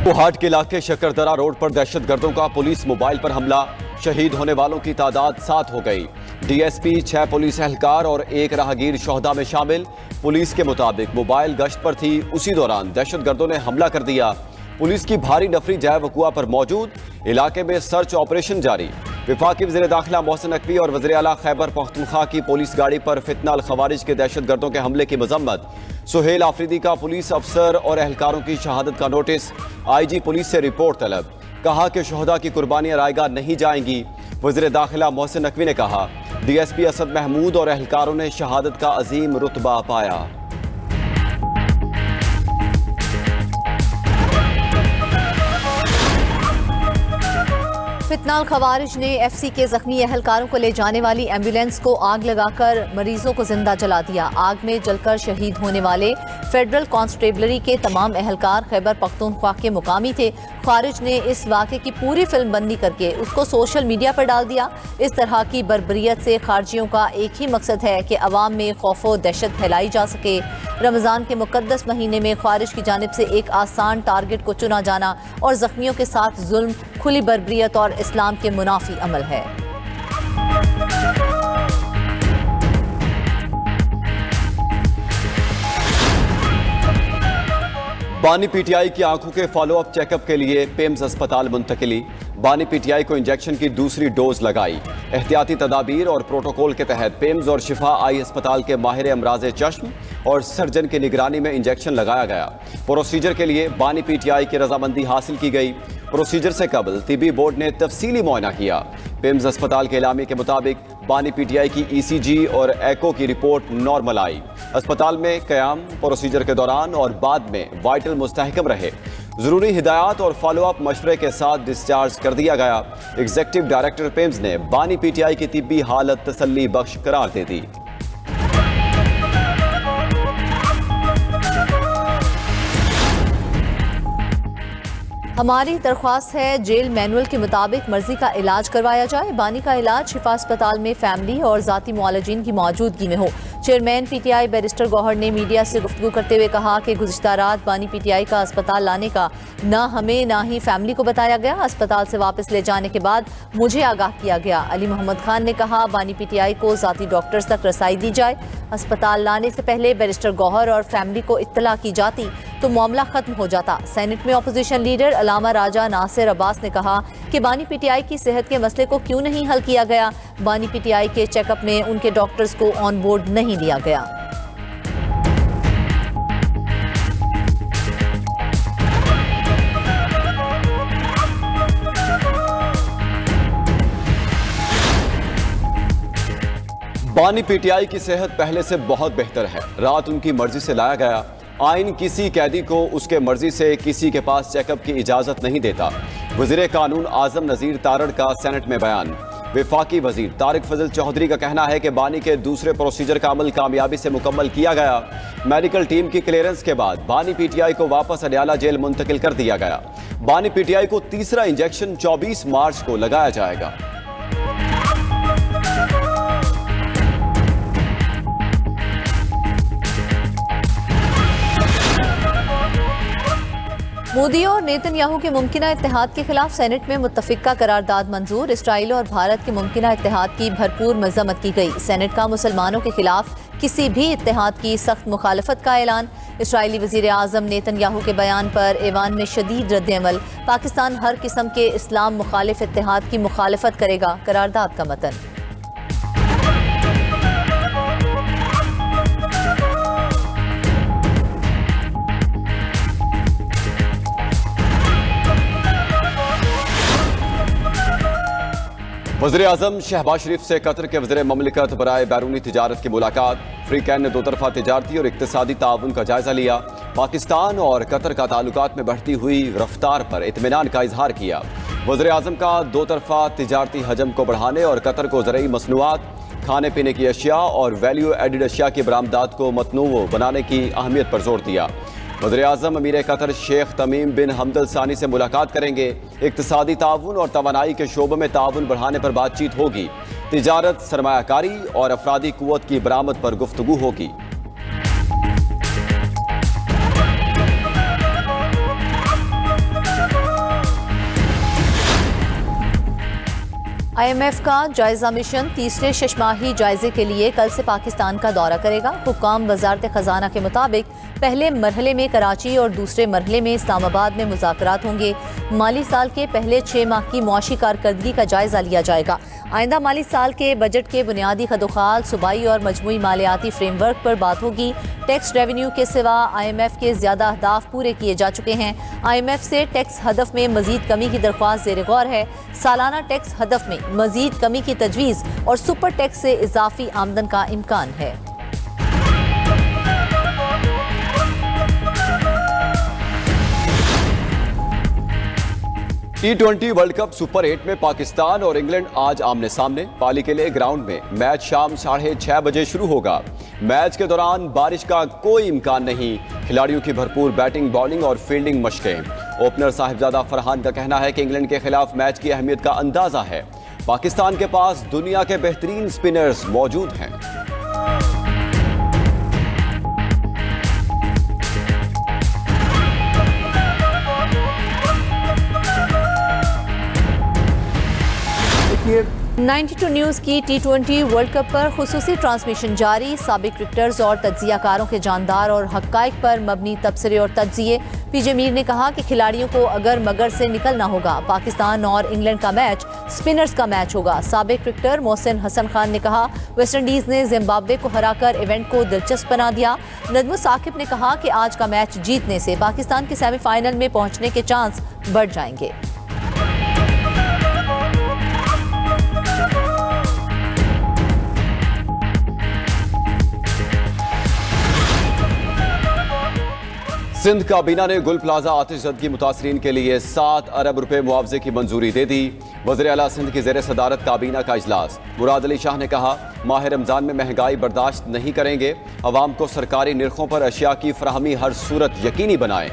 हाट के इलाके शकरदरा रोड पर दहशतगर्दों का पुलिस मोबाइल पर हमला, शहीद होने वालों की तादाद 7 हो गई। डीएसपी, 6 पुलिस एहलकार और 1 राहगीर शोहदा में शामिल। पुलिस के मुताबिक मोबाइल गश्त पर थी, उसी दौरान दहशतगर्दों ने हमला कर दिया। पुलिस की भारी नफरी जय वकुआ पर मौजूद, इलाके में सर्च ऑपरेशन जारी। वफाकी वज़ीर दाखिला मोहसिन नकवी और वज़ीर आला खैबर पख्तूनख्वा की पुलिस गाड़ी पर फितना अल खवारिज के दहशतगर्दों के हमले की मजम्मत। सुहेल आफरीदी का पुलिस अफसर और एहलकारों की शहादत का नोटिस। आईजी पुलिस से रिपोर्ट तलब, कहा कि शोहदा की कुर्बानियां रायगा नहीं जाएंगी। वज़ीर दाखिला मोहसिन नकवी ने कहा, डीएसपी असद महमूद और एहलकारों ने शहादत का अजीम रुतबा पाया। फितना अल खवारिज ने एफसी के जख्मी एहलकारों को ले जाने वाली एम्बुलेंस को आग लगाकर मरीजों को जिंदा जला दिया। आग में जलकर शहीद होने वाले फेडरल कांस्टेबलरी के तमाम एहलकार खैबर पख्तूनख्वा के मुकामी थे। खारिज ने इस वाक़े की पूरी फिल्म बंदी करके उसको सोशल मीडिया पर डाल दिया। इस तरह की बर्बरियत से खारजियों का एक ही मकसद है कि अवाम में खौफ व दहशत फैलाई जा सके। रमज़ान के मुकद्दस महीने में खारिज की जानिब से एक आसान टारगेट को चुना जाना और जख्मियों के साथ जुल्म खुली बर्बरियत और इस्लाम के मुनाफी अमल है। बानी पीटीआई की आंखों के फॉलोअप चेकअप के लिए पेम्स अस्पताल मुंतकिली। बानी पीटीआई को इंजेक्शन की दूसरी डोज लगाई। एहतियाती तदाबीर और प्रोटोकॉल के तहत पेम्स और शिफा आई अस्पताल के माहिर अमराज चश्म और सर्जन की निगरानी में इंजेक्शन लगाया गया। प्रोसीजर के लिए बानी पीटीआई की रजामंदी हासिल की गई। प्रोसीजर से कबल तिबी बोर्ड ने तफसीली मुआयना किया। पेम्स अस्पताल के इलामी के मुताबिक बानी पीटीआई की ईसीजी और एको की रिपोर्ट नॉर्मल आई। अस्पताल में कयाम प्रोसीजर के दौरान और बाद में वाइटल मुस्तहकम रहे। जरूरी हिदायत और फॉलोअप मशवरे के साथ डिस्चार्ज कर दिया गया। एग्जीक्यूटिव डायरेक्टर पेम्स ने बानी पीटीआई की तिब्बी हालत तसल्ली बख्श करार दे दी। हमारी दरख्वास्त है जेल मैनुअल के मुताबिक मर्जी का इलाज करवाया जाए। बानी का इलाज शिफा अस्पताल में फैमिली और जाती मुआलजीन की मौजूदगी में हो। चेयरमैन पीटीआई बैरिस्टर गौहर ने मीडिया से गुफ्तगू करते हुए कहा कि गुज़िश्ता रात बानी पीटीआई का अस्पताल लाने का ना हमें ना ही फैमिली को बताया गया। अस्पताल से वापस ले जाने के बाद मुझे आगाह किया गया। अली मोहम्मद खान ने कहा, बानी पीटीआई को जाती डॉक्टर्स तक रसाई दी जाए। अस्पताल लाने से पहले बैरिस्टर गौहर और फैमिली को इत्तला की जाती तो मामला खत्म हो जाता। सेनेट में अपोजिशन लीडर अलामा राजा नासिर अब्बास ने कहा कि बानी पीटीआई की सेहत के मसले को क्यों नहीं हल किया गया। बानी पीटीआई के चेकअप में उनके डॉक्टर्स को ऑन बोर्ड नहीं लिया गया। बानी पीटीआई की सेहत पहले से बहुत बेहतर है। रात उनकी मर्जी से लाया गया। आइन किसी कैदी को उसके मर्जी से किसी के पास चेकअप की इजाजत नहीं देता। वज़ीर कानून आजम नज़ीर तारड़ का सेनेट में बयान। वफाकी वजीर तारिक फजल चौधरी का कहना है कि बानी के दूसरे प्रोसीजर का अमल कामयाबी से मुकम्मल किया गया। मेडिकल टीम की क्लियरेंस के बाद बानी पीटीआई को वापस अडयाला जेल मुंतकिल कर दिया गया। बानी पीटीआई को तीसरा इंजेक्शन 24 मार्च को लगाया जाएगा। मोदी और नेतन्याहू के मुमकिना इत्तेहाद के खिलाफ सेनेट में मुत्तफिका करारदाद मंजूर। इसराइल और भारत के मुमकिना इत्तेहाद की भरपूर मजम्मत की गई। सेनेट का मुसलमानों के खिलाफ किसी भी इत्तेहाद की सख्त मुखालफत का ऐलान। इसराइली वज़ीर आज़म नेतन्याहू के बयान पर ऐवान में शदीद रद्द-ए-अमल। पाकिस्तान हर किस्म के इस्लाम मुखालिफ इत्तेहाद की मुखालफत करेगा, करारदाद का मतन। वज़ीर आज़म शहबाज शरीफ से कतर के वज़ीर ममलिकत बराए बैरूनी तिजारत की मुलाकात। फ्री कैन ने दो तरफा तिजारती और इक्तिसादी ताउन का जायजा लिया। पाकिस्तान और कतर का ताल्लुकात में बढ़ती हुई रफ्तार पर इत्मीनान का इजहार किया। वज़ीर आज़म का दो तरफा तिजारती हजम को बढ़ाने और कतर को ज़रूरी मसनूआत, खाने पीने की अशिया और वैल्यू एडिड अशिया की बरामदात को मतनूव बनाने की अहमियत पर जोर दिया। वज़ीर आज़म अमीर कतर शेख तमीम बिन हमद अल सानी से मुलाकात करेंगे। इक्तिसादी ताउन और तवानाई के शोबों में ताउन बढ़ाने पर बातचीत होगी। तिजारत, सरमायाकारी और अफरादी कुव्वत की बरामद पर गुफ्तगू होगी। IMF का जायजा मिशन तीसरे शशमाही जायजे के लिए कल से पाकिस्तान का दौरा करेगा। हुक्काम वजारत खजाना के मुताबिक पहले मरहले में कराची और दूसरे मरहले में इस्लामाबाद में मुज़ाकरात होंगे। माली साल के पहले 6 माह की मुआशी कारकर्दगी का जायजा लिया जाएगा। आइंदा माली साल के बजट के बुनियादी खदोखाल, सूबाई और मजमूई मालियाती फ्रेमवर्क पर बात होगी। टैक्स रेवेन्यू के सिवा IMF के ज्यादा अहदाफ पूरे किए जा चुके हैं। IMF से टैक्स हदफ में मजीद कमी की दरख्वास्त ज़ेर गौर है। सालाना टैक्स हदफ में मजीद कमी की तजवीज़ और सुपर टैक्स से इजाफी आमदन का इम्कान है। T20 वर्ल्ड कप सुपर 8 में पाकिस्तान और इंग्लैंड आज आमने सामने। पाली के लिए ग्राउंड में मैच शाम 6:30 बजे शुरू होगा। मैच के दौरान बारिश का कोई इम्कान नहीं। खिलाड़ियों की भरपूर बैटिंग, बॉलिंग और फील्डिंग मशकें। ओपनर साहिबजादा फरहान का कहना है कि इंग्लैंड के खिलाफ मैच की अहमियत का अंदाजा है। पाकिस्तान के पास दुनिया के बेहतरीन स्पिनर्स मौजूद हैं। ये 92 न्यूज़ की T20 वर्ल्ड कप पर खुसूसी ट्रांसमिशन जारी। साबिक क्रिकेटर्स और तज्जियाकारों के जानदार और हक़ाइक़ पर मबनी तबसरे और तज्जिए। पीजे मीर ने कहा कि खिलाड़ियों को अगर मगर से निकलना होगा। पाकिस्तान और इंग्लैंड का मैच स्पिनर्स का मैच होगा। साबिक क्रिकेटर मोहसिन हसन खान ने कहा वेस्ट इंडीज़ ने जिम्बाब्वे को हराकर इवेंट को दिलचस्प बना दिया। नजमुल साकिब ने कहा कि आज का मैच जीतने से पाकिस्तान के सेमीफाइनल में पहुंचने के चांस बढ़ जाएंगे। सिंध काबीना ने गुल प्लाजा आतिशज़दगी मुतासरीन के लिए 7 अरब रुपए मुआवजे की मंजूरी दे दी। वज़ीर आला सिंध की ज़ेर सदारत काबीना का इजलास। मुराद अली शाह ने कहा माह रमज़ान में महंगाई बर्दाश्त नहीं करेंगे। अवाम को सरकारी निर्खों पर अशिया की फराहमी हर सूरत यकीनी बनाएं।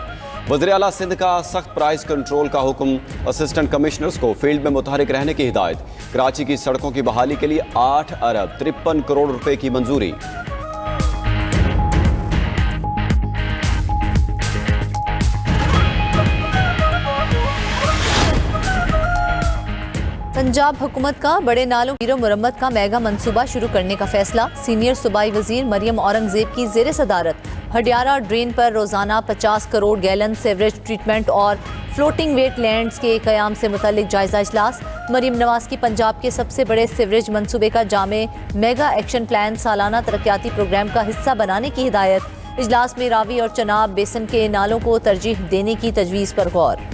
वज़ीर आला सिंध का सख्त प्राइस कंट्रोल का हुक्म। असिस्टेंट कमिश्नर्स को फील्ड में मुतहरिक रहने की हिदायत। कराची की सड़कों की बहाली के लिए 8 अरब 53 करोड़ रुपए की मंजूरी। पंजाब हुकूमत का बड़े नालों की मुरम्मत का मेगा मंसूबा शुरू करने का फैसला। सीनियर सूबाई वजीर मरियम औरंगजेब की जेर सदारत हडियारा ड्रेन पर रोजाना 50 करोड़ गैलन सीवरेज ट्रीटमेंट और फ्लोटिंग वेटलैंड्स के कयाम से मुतल्लिक जायजा इजलास। मरियम नवाज की पंजाब के सबसे बड़े सीवरेज मंसूबे का जामे मेगा एक्शन प्लान सालाना तरक्याती प्रोग्राम का हिस्सा बनाने की हिदायत। इजलास में रावी और चनाब बेसन के नालों को तरजीह देने की तजवीज़ पर गौर।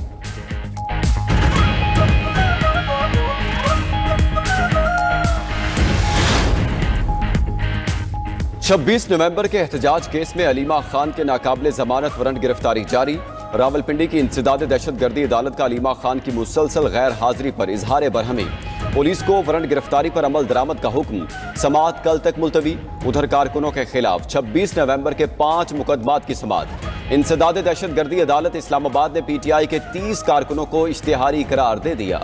26 नवंबर के एहतजाज केस में अलीमा खान के नाकाबिले जमानत वारंट गिरफ्तारी जारी। रावलपिंडी की इंसदाद दहशतगर्दी अदालत का अलीमा खान की मुसलसल गैर हाजिरी पर इजहार बरहमी। पुलिस को वारंट गिरफ्तारी पर अमल दरामद का हुक्म। समाअत कल तक मुलतवी। उधर कारकुनों के खिलाफ 26 नवंबर के 5 मुकदमात की समाअत। इंसदाद दहशतगर्दी अदालत इस्लामाबाद ने PTI के 30 कारकुनों को इश्तिहारी करार दे दिया।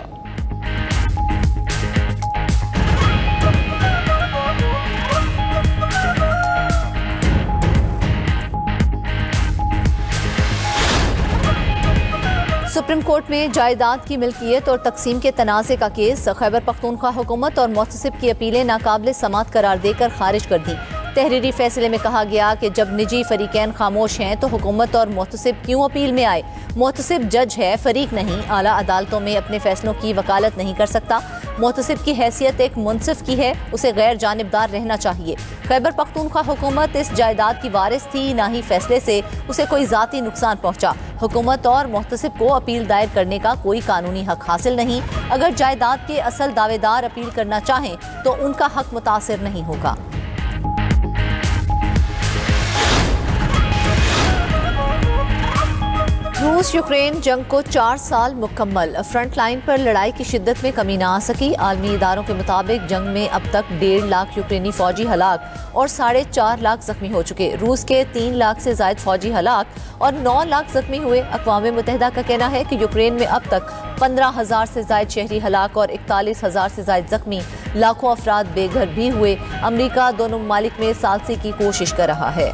सुप्रीम कोर्ट में जायदाद की मिल्कियत और तकसीम के तनाज़े का केस। खैबर पख्तूनख्वा हुकूमत और मुहतसिब की अपीलें नाकाबिले समात करार देकर खारिज कर दी। तहरीरी फैसले में कहा गया कि जब निजी फरीकैन खामोश हैं तो हुकूमत और मुहतसिब क्यों अपील में आए। मुहतसिब जज है, फरीक नहीं। आला अदालतों में अपने फैसलों की वकालत नहीं कर सकता। मुहतसिब की हैसियत एक मुनसिफ की है, उसे गैर जानिबदार रहना चाहिए। खैबर पख्तूनख्वा हुकूमत इस जायदाद की वारिस थी, ना ही फैसले से उसे कोई ज़ाती नुकसान पहुंचा। हुकूमत और मुहतसिब को अपील दायर करने का कोई कानूनी हक हासिल नहीं। अगर जायदाद के असल दावेदार अपील करना चाहें तो उनका हक मुतासिर नहीं होगा। रूस यूक्रेन जंग को 4 साल मुकम्मल। फ्रंट लाइन पर लड़ाई की शिद्दत में कमी ना आ सकी। आलमी इदारों के मुताबिक जंग में अब तक 1.5 लाख यूक्रेनी फौजी हलाक और 4.5 लाख जख्मी हो चुके। रूस के 3 लाख से ज्यादा फौजी हलाक और 9 लाख जख्मी हुए। अक़वाम मुत्तहिदा का कहना है कि यूक्रेन में अब तक 15,000 से ज्यादा शहरी हलाक और 41,000 से ज्यादा जख्मी। लाखों अफराद बेघर भी हुए। अमरीका दोनों ममालिक में सालसी की कोशिश कर रहा है।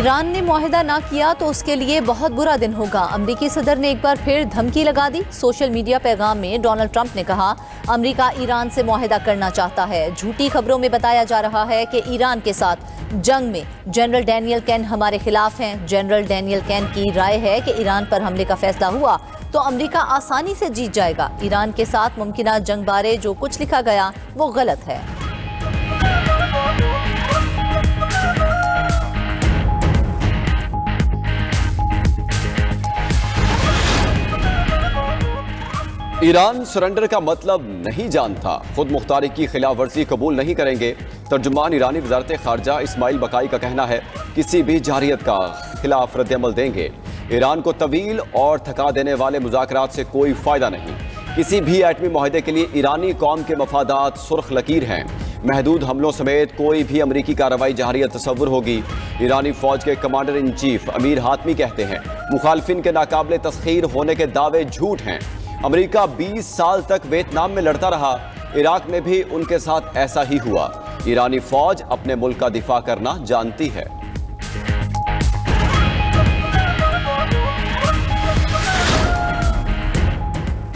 ईरान ने मुआहिदा ना किया तो उसके लिए बहुत बुरा दिन होगा। अमरीकी सदर ने एक बार फिर धमकी लगा दी। सोशल मीडिया पैगाम में डोनाल्ड ट्रंप ने कहा, अमरीका ईरान से मुआहिदा करना चाहता है। झूठी खबरों में बताया जा रहा है कि ईरान के साथ जंग में जनरल डैनियल कैन हमारे खिलाफ हैं। जनरल डैनियल कैन की राय है कि ईरान पर हमले का फैसला हुआ तो अमरीका आसानी से जीत जाएगा। ईरान के साथ मुमकिना जंग बारे जो कुछ लिखा गया वो गलत है। ईरान सरेंडर का मतलब नहीं जानता, खुद मुख्तारी की खिलाफ वर्जी कबूल नहीं करेंगे। तर्जुमान ईरानी वजारत खारजा इस्माइल बकाई का कहना है, किसी भी जारियत का खिलाफ रद्दअमल देंगे। ईरान को तवील और थका देने वाले मुज़ाकरात से कोई फायदा नहीं। किसी भी एटमी मुआहदे के लिए ईरानी कौम के मफादात सुर्ख लकीर हैं। महदूद हमलों समेत कोई भी अमरीकी कार्रवाई जारियत तस्वुर होगी। ईरानी फौज के कमांडर इन चीफ अमीर हातमी कहते हैं, मुखालफिन के नाकाबिले तस्खीर होने के दावे झूठ हैं। अमेरिका 20 साल तक वियतनाम में लड़ता रहा, इराक में भी उनके साथ ऐसा ही हुआ। ईरानी फौज अपने मुल्क का दिफा करना जानती है।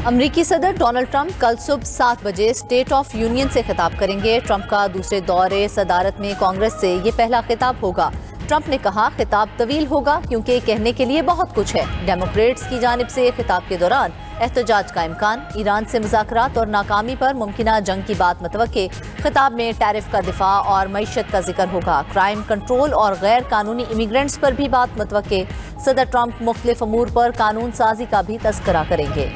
अमरीकी सदर डोनाल्ड ट्रंप कल सुबह 7 बजे स्टेट ऑफ यूनियन से खिताब करेंगे। ट्रंप का दूसरे दौरे सदारत में कांग्रेस से ये पहला खिताब होगा। ट्रंप ने कहा, खिताब तवील होगा क्योंकि कहने के लिए बहुत कुछ है। डेमोक्रेट्स की जानिब से खिताब के दौरान एहतजाज का इम्कान, ईरान से मुज़ाकरात और नाकामी पर मुमकिना जंग की बात मतवक्के। खिताब में टैरिफ का दिफा और मईशत का जिक्र होगा। क्राइम कंट्रोल और गैर कानूनी इमिग्रेंट्स पर भी बात मतवक्के। सदर ट्रंप मुख्तलिफ अमूर पर कानून साजी का भी तस्करा करेंगे।